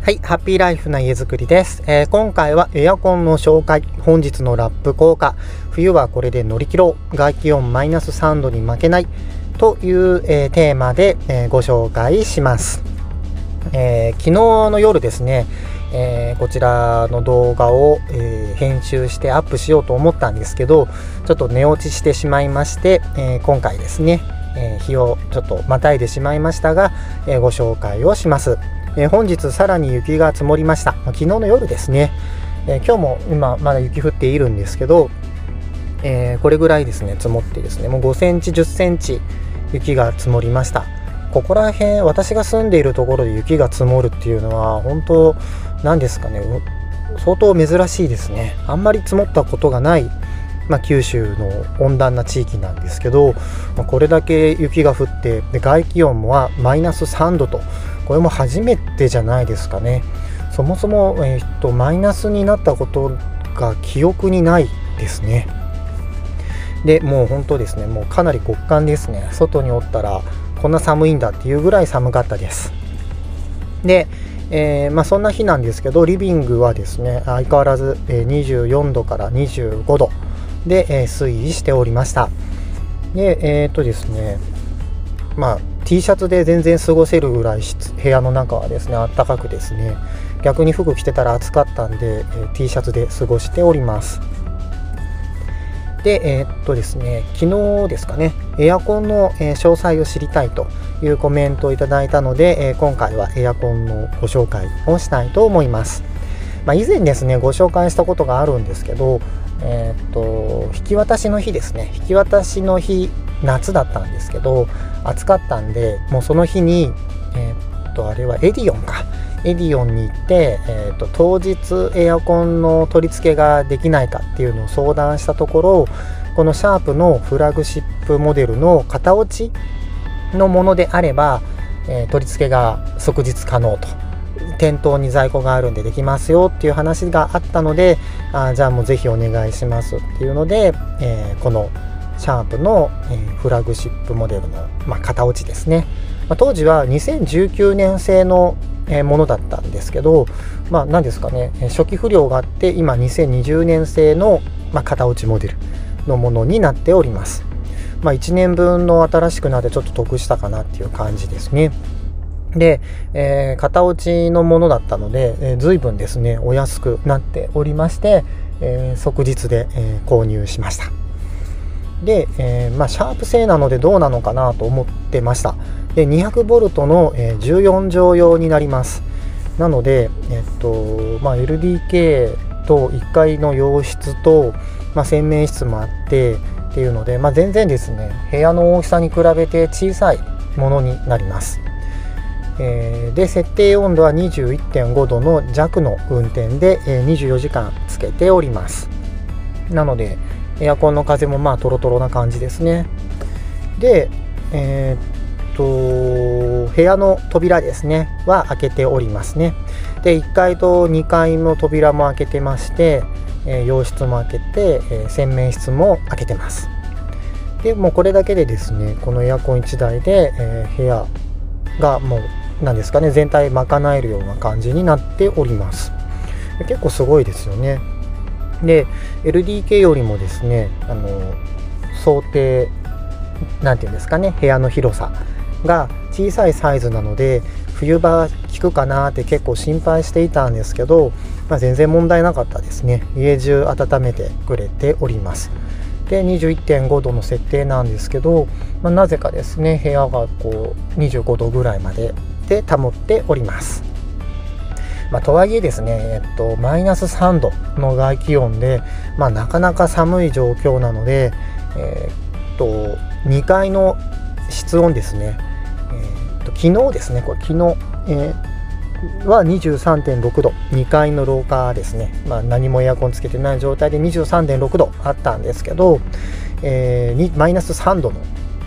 はい、ハッピーライフな家づくりです。今回はエアコンの紹介、本日のラップ効果、冬はこれで乗り切ろう、外気温マイナス3度に負けないという、テーマで、ご紹介します。昨日の夜ですね、こちらの動画を、編集してアップしようと思ったんですけど、ちょっと寝落ちしてしまいまして、今回ですね、日をちょっとまたいでしまいましたが、ご紹介をします。本日さらに雪が積もりました。昨日の夜ですね、今日も今まだ雪降っているんですけど、これぐらいですね積もってですね、もう5センチ10センチ雪が積もりました。ここら辺、私が住んでいるところで雪が積もるっていうのは本当なんですかね、相当珍しいですね。あんまり積もったことがない、九州の温暖な地域なんですけど、これだけ雪が降ってで外気温はマイナス3度と、これも初めてじゃないですかね。そもそも、マイナスになったことが記憶にないですね。でもう本当ですね、もうかなり極寒ですね。外におったらこんな寒いんだっていうぐらい寒かったです。で、そんな日なんですけど、リビングはですね相変わらず、24度から25度で、推移しておりました。でですね、T シャツで全然過ごせるぐらい部屋の中はですね暖かくですね、逆に服着てたら暑かったんで、T シャツで過ごしております。でですね、昨日ですかね、エアコンの、詳細を知りたいというコメントをいただいたので、今回はエアコンのご紹介をしたいと思います。以前ですねご紹介したことがあるんですけど、引き渡しの日ですね、引き渡しの日夏だったんですけど暑かったんで、もうその日にあれはエディオンに行って、当日エアコンの取り付けができないかっていうのを相談したところ、このシャープのフラグシップモデルの型落ちのものであれば、取り付けが即日可能と、店頭に在庫があるんでできますよっていう話があったので、じゃあもうぜひお願いしますっていうので、このシャープの、フラグシップモデルの、型落ちですね、当時は2019年製のものだったんですけど、何ですかね、初期不良があって今2020年製の、型落ちモデルのものになっております。1年分の新しくなってちょっと得したかなっていう感じですね。で、型落ちのものだったので、随分ですねお安くなっておりまして、即日で、購入しました。で、シャープ製なのでどうなのかなと思ってました。で 200V の、14畳用になります。なので、LDK と1階の洋室と、洗面室もあってっていうので、全然ですね部屋の大きさに比べて小さいものになります。で設定温度は 21.5 度の弱の運転で、24時間つけております。なのでエアコンの風もトロトロな感じですね。で部屋の扉ですねは開けておりますね。で1階と2階の扉も開けてまして、洋室も開けて、洗面室も開けてます。でもうこれだけでですねこのエアコン1台で、部屋がもう何ですかね全体賄えるような感じになっております。結構すごいですよね。で LDK よりもですね想定なんていうんですかね、部屋の広さが小さいサイズなので冬場効くかなって結構心配していたんですけど、全然問題なかったですね。家中温めてくれております。で 21.5 度の設定なんですけど、なぜかですね部屋がこう25度ぐらいまでで保っております。とはいえですね、マイナス3度の外気温で、なかなか寒い状況なので、2階の室温ですね、昨日ですね、これ昨日、は 23.6 度、2階の廊下ですね、何もエアコンつけてない状態で 23.6 度あったんですけど、マイナス3度の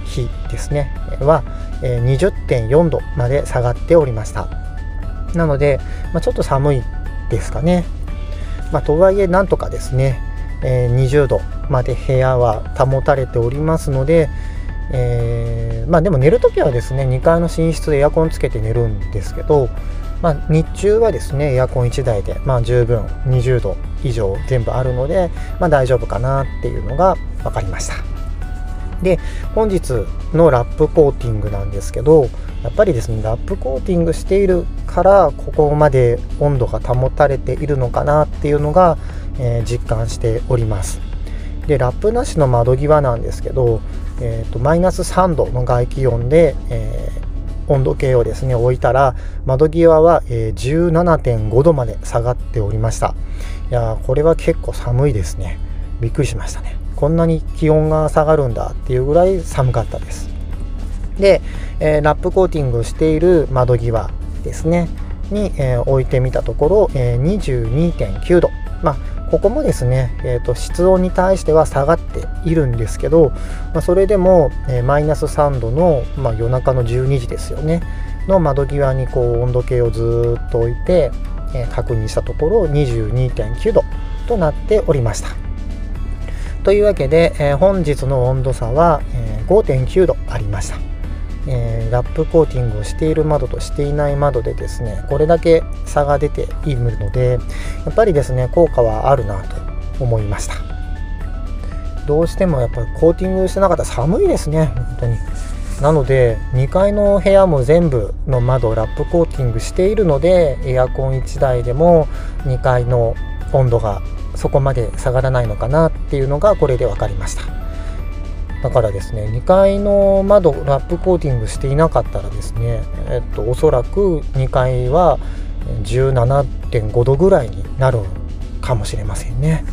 日ですねは、20.4 度まで下がっておりました。なので、ちょっと寒いですかね。とはいえなんとかですね、20度まで部屋は保たれておりますので、でも寝るときはですね2階の寝室でエアコンつけて寝るんですけど、日中はですねエアコン1台で、十分20度以上全部あるので、大丈夫かなっていうのが分かりました。で、本日のラップコーティングなんですけど、やっぱりですねラップコーティングしているからここまで温度が保たれているのかなっていうのが、実感しております。で、ラップなしの窓際なんですけど、マイナス3度の外気温で、温度計をですね置いたら窓際は、17.5 度まで下がっておりました。いやこれは結構寒いですね。びっくりしましたね。こんなに気温が下がるんだっていうぐらい寒かったです。で、ラップコーティングしている窓際ですねに、置いてみたところ、22.9 度、ここもですね、室温に対しては下がっているんですけど、それでも、マイナス3度の、夜中の12時ですよねの窓際に温度計をずっと置いて、確認したところ 22.9 度となっておりました。というわけで、本日の温度差は、5.9 度ありました。ラップコーティングをしている窓としていない窓でですねこれだけ差が出ているので、やっぱりですね効果はあるなと思いました。どうしてもやっぱりコーティングしてなかったら寒いですね本当に。なので2階の部屋も全部の窓をラップコーティングしているので、エアコン1台でも2階の温度がそこまで下がらないのかなっていうのがこれで分かりました。だからですね2階の窓ラップコーティングしていなかったらですね、おそらく2階は 17.5 度ぐらいになるかもしれませんね。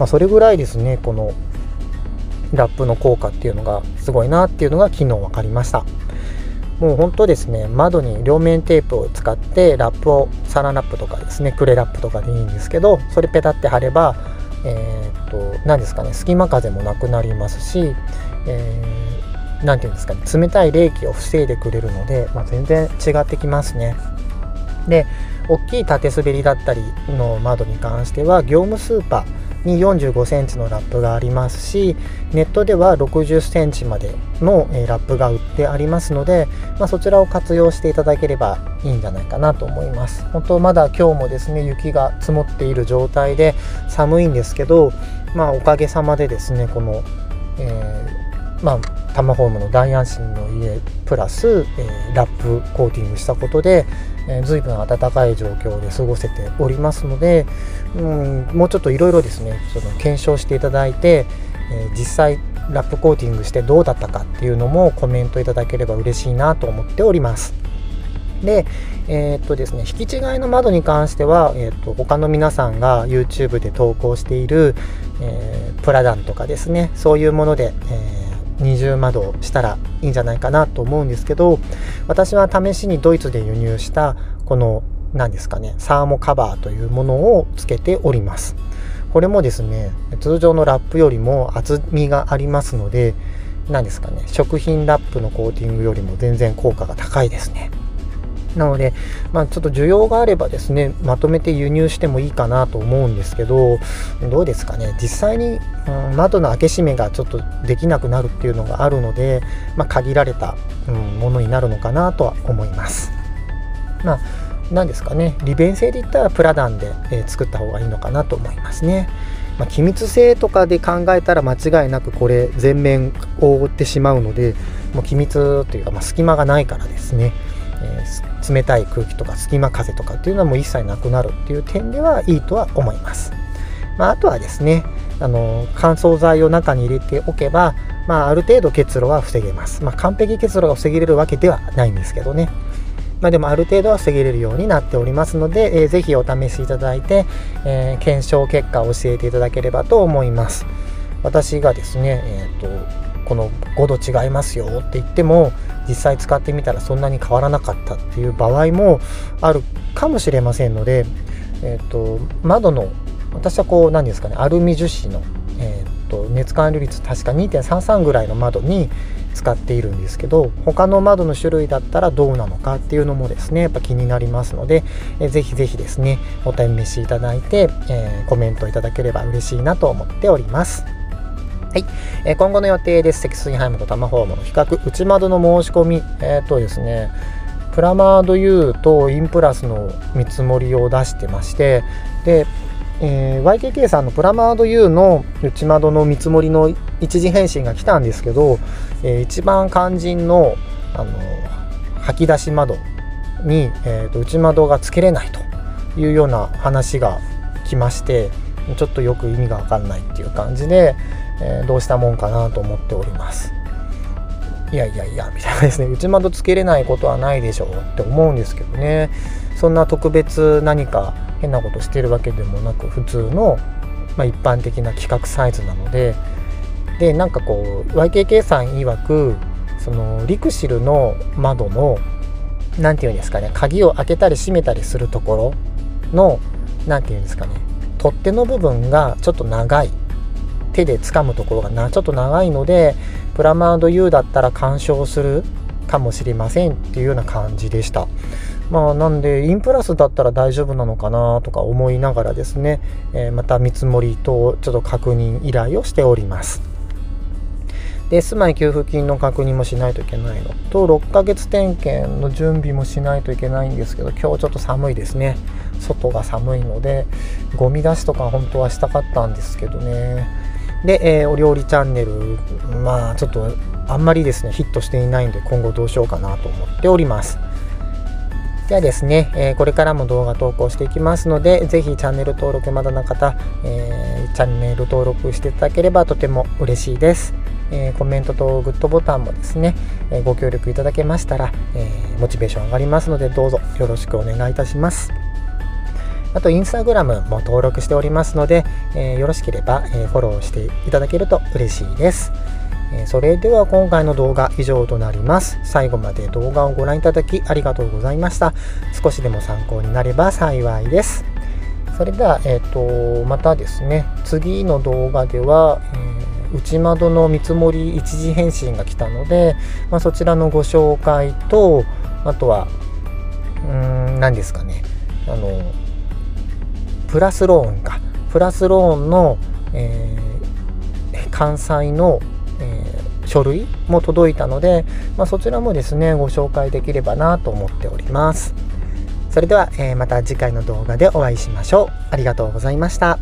それぐらいですねこのラップの効果っていうのがすごいなっていうのが昨日分かりました。もう本当ですね窓に両面テープを使ってラップをサランラップとかですねクレラップとかでいいんですけど、それペタって貼れば何ですかね隙間風もなくなりますし、なんていうんですかね冷たい冷気を防いでくれるので、全然違ってきますね。で、大きい縦滑りだったりの窓に関しては業務スーパーに45センチのラップがありますし、ネットでは60センチまでのラップが売ってありますので、そちらを活用していただければいいんじゃないかなと思います。本当まだ今日もですね雪が積もっている状態で寒いんですけど、おかげさまでですねこの、タマホームの大安心の家プラス、ラップコーティングしたことで、随分暖かい状況で過ごせておりますので、もうちょっといろいろですねその検証していただいて、実際ラップコーティングしてどうだったかっていうのもコメントいただければ嬉しいなと思っております。で、ですね引き違いの窓に関しては、他の皆さんが YouTube で投稿している、プラダンとかですねそういうもので、二重窓をしたらいいんじゃないかなと思うんですけど、私は試しにドイツで輸入したこの何ですかねサーモカバーというものをつけております。これもですね通常のラップよりも厚みがありますので、何ですかね食品ラップのコーティングよりも全然効果が高いですね。なので、ちょっと需要があればですねまとめて輸入してもいいかなと思うんですけど、どうですかね実際に、窓の開け閉めがちょっとできなくなるっていうのがあるので、限られた、ものになるのかなとは思います。何ですかね利便性で言ったらプラダンで、作った方がいいのかなと思いますね。気密性とかで考えたら間違いなくこれ全面を覆ってしまうので、もう機密というか、隙間がないからですね、冷たい空気とか隙間風とかっていうのはもう一切なくなるっていう点ではいいとは思います。あとはですね乾燥剤を中に入れておけば、ある程度結露は防げます。完璧結露が防げれるわけではないんですけどね、でもある程度は防げれるようになっておりますので、ぜひお試しいただいて、検証結果を教えていただければと思います。私がですね、この5度違いますよって言っても実際使ってみたらそんなに変わらなかったっていう場合もあるかもしれませんので、窓の私は何ですかねアルミ樹脂の、熱管理率確か 2.33 ぐらいの窓に使っているんですけど、他の窓の種類だったらどうなのかっていうのもですねやっぱ気になりますので、ぜひぜひですねお試しいただいて、コメントいただければ嬉しいなと思っております。はい、今後の予定です。積水ハイムとタマホームの比較内窓の申し込みですねプラマード U とインプラスの見積もりを出してまして、で、YKK さんのプラマード U の内窓の見積もりの一時返信が来たんですけど、一番肝心の、吐き出し窓に、内窓がつけれないというような話が来まして、ちょっとよく意味が分かんないっていう感じで、どうしたもんかなと思っております。いやみたいなですね、内窓つけれないことはないでしょうって思うんですけどね。そんな特別何か変なことしてるわけでもなく、普通の、一般的な規格サイズなので、なんかこう YKK さん曰く、そのリクシルの窓のなんていうんですかね、鍵を開けたり閉めたりするところのなんていうんですかね、取っ手の部分がちょっと長い、手で掴むところがちょっと長いので、プラマード U だったら干渉するかもしれませんっていうような感じでした。なんでインプラスだったら大丈夫なのかなとか思いながらですね、また見積もりとちょっと確認依頼をしております。で、住まい給付金の確認もしないといけないのと、6ヶ月点検の準備もしないといけないんですけど、今日ちょっと寒いですね。外が寒いのでゴミ出しとか本当はしたかったんですけどね。で、お料理チャンネルちょっとあんまりですねヒットしていないんで、今後どうしようかなと思っております。ではですね、これからも動画投稿していきますので、ぜひチャンネル登録まだの方、チャンネル登録していただければとても嬉しいです。コメントとグッドボタンもですね、ご協力いただけましたら、モチベーション上がりますので、どうぞよろしくお願いいたします。あとインスタグラムも登録しておりますので、よろしければ、フォローしていただけると嬉しいです。それでは今回の動画以上となります。最後まで動画をご覧いただきありがとうございました。少しでも参考になれば幸いです。それでは、またですね、次の動画では、内窓の見積もり一時返信が来たので、そちらのご紹介と、あとは何ですかね、プラスローンの、関西の、書類も届いたので、そちらもですねご紹介できればなと思っております。それでは、また次回の動画でお会いしましょう。ありがとうございました。